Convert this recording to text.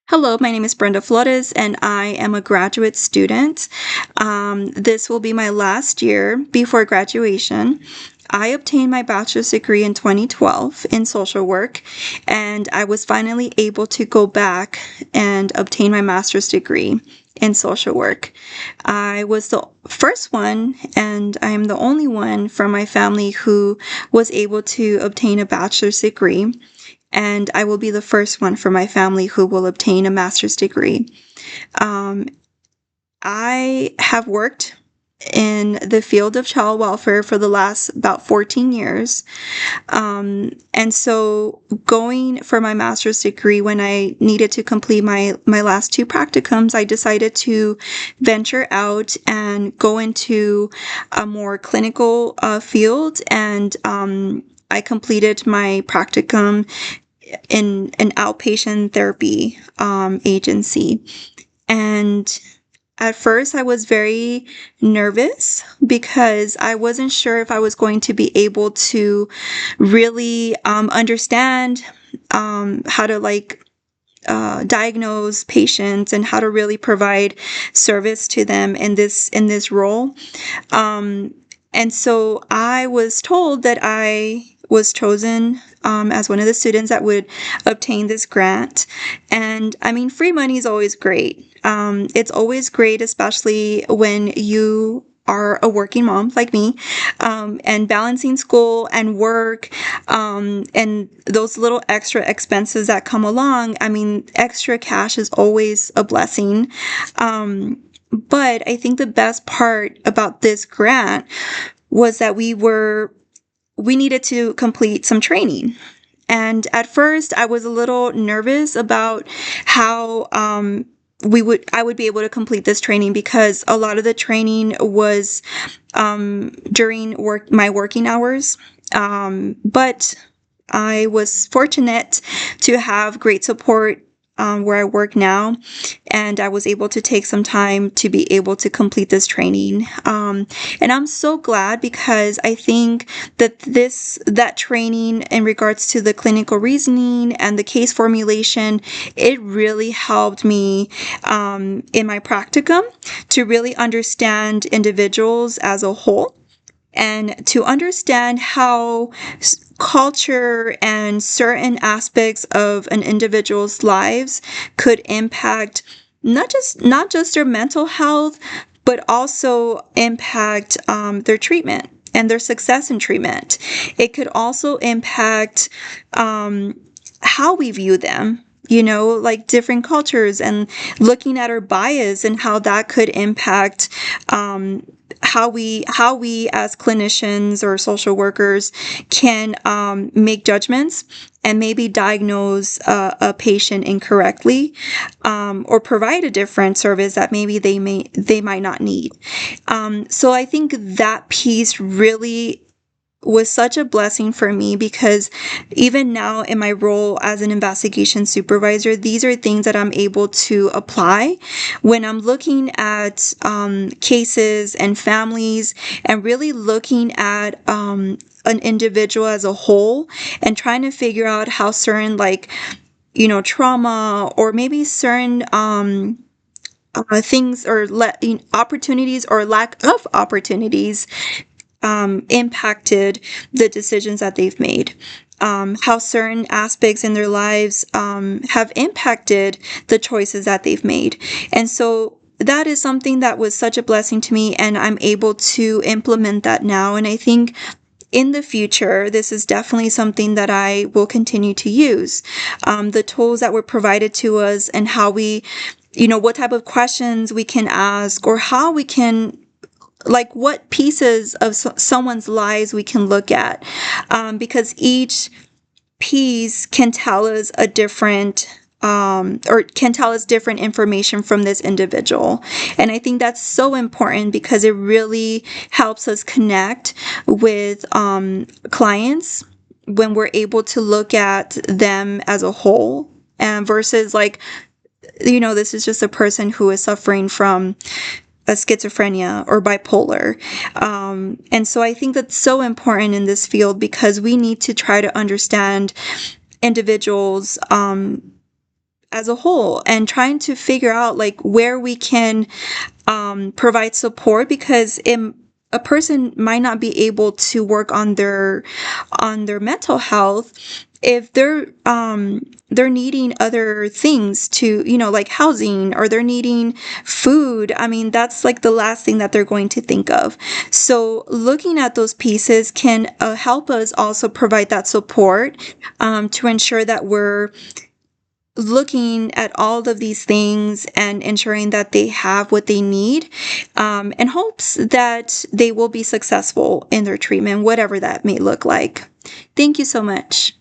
Hello, my name is Brenda Flores, and I am a graduate student. This will be my last year before graduation. I obtained my bachelor's degree in 2012 in social work, and I was finally able to go back and obtain my master's degree in social work. I was the first one, and I am the only one from my family who was able to obtain a bachelor's degree, and I will be the first one for my family who will obtain a master's degree. Um, I have worked in the field of child welfare for the last about 14 years. And so going for my master's degree, when I needed to complete my last two practicums, I decided to venture out and go into a more clinical field. And I completed my practicum in an outpatient therapy agency. And at first, I was very nervous because I wasn't sure if I was going to be able to really understand how to diagnose patients and how to really provide service to them in this role. And so I was told that I was chosen as one of the students that would obtain this grant. And I mean, free money is always great. It's always great, especially when you are a working mom like me, and balancing school and work, and those little extra expenses that come along. I mean, extra cash is always a blessing. But I think the best part about this grant was that we needed to complete some training. And at first I was a little nervous about how I would be able to complete this training, because a lot of the training was during my working hours. But I was fortunate to have great support where I work now, and I was able to take some time to be able to complete this training. And I'm so glad, because I think that that training in regards to the clinical reasoning and the case formulation, it really helped me in my practicum to really understand individuals as a whole, and to understand how culture and certain aspects of an individual's lives could impact not just their mental health, but also impact their treatment and their success in treatment. It could also impact how we view them, like different cultures, and looking at our bias and how that could impact how we as clinicians or social workers can make judgments and maybe diagnose a patient incorrectly, or provide a different service that maybe they might not need. So I think that piece really was such a blessing for me, because even now in my role as an investigation supervisor, these are things that I'm able to apply when I'm looking at cases and families, and really looking at an individual as a whole, and trying to figure out how certain trauma, or maybe certain things, or opportunities or lack of opportunities impacted the decisions that they've made. How certain aspects in their lives have impacted the choices that they've made. And so that is something that was such a blessing to me, and I'm able to implement that now. And I think in the future, this is definitely something that I will continue to use. The tools that were provided to us, and how we, what type of questions we can ask, or how we can, what pieces of someone's lives we can look at, because each piece can tell us a different or can tell us different information from this individual. And I think that's so important, because it really helps us connect with clients when we're able to look at them as a whole, and versus this is just a person who is suffering from a schizophrenia or bipolar. And so I think that's so important in this field, because we need to try to understand individuals as a whole, and trying to figure out like where we can provide support, because a person might not be able to work on their mental health if they're needing other things to, like housing, or they're needing food. I mean, that's like the last thing that they're going to think of. So looking at those pieces can help us also provide that support, to ensure that we're looking at all of these things and ensuring that they have what they need, in hopes that they will be successful in their treatment, whatever that may look like. Thank you so much.